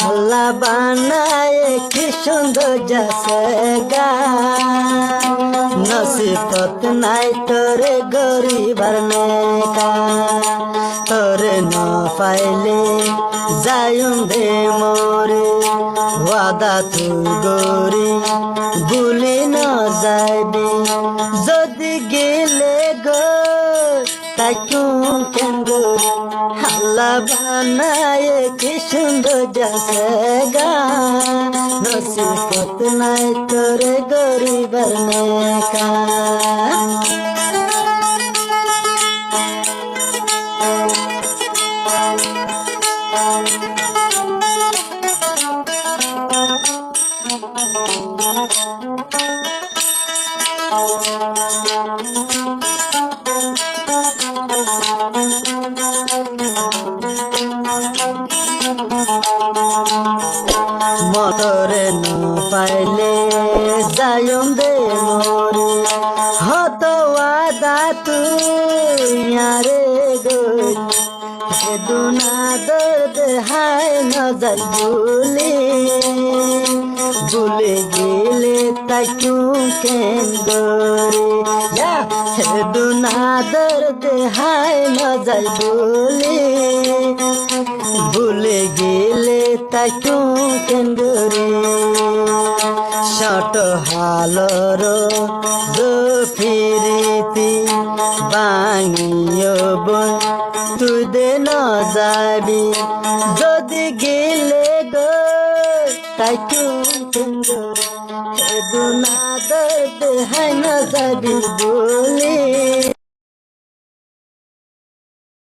আল্লাহ বানায় কি সুন্দর যাচ্ছে গান, নসিবত নাই তোরে গরিবার নেকা, তোরে ন পাইলে যায়ুম দে মোরে, ওয়াদা তুই গরি ভুলি ন যাইবি, যদি গেলে গো তাই কেন গরি, আল্লাহ বানায় কি সুন্দর যাচ্ছে গান, নসিবত নাই তোরে গরিবার নেকা। মতরে ন পাইলে যায়ুম দে মোরে, হত ওয়াদা তুই আরে গই, দুনা দর্দ হায় ন যাই ভুলে, ভুলে গেলে তাই কেন গরে, দুনা দর্দ হায় ন যাই ভুলে, ভুলে গেলে তাই কেন গরে, শট হালর ফিরিতি বাঙিও বই তুই দে ন যাবি, যদি গেলে গো তাই কেন গরে, দুনা দর্দ হায় ন যাবি বলে।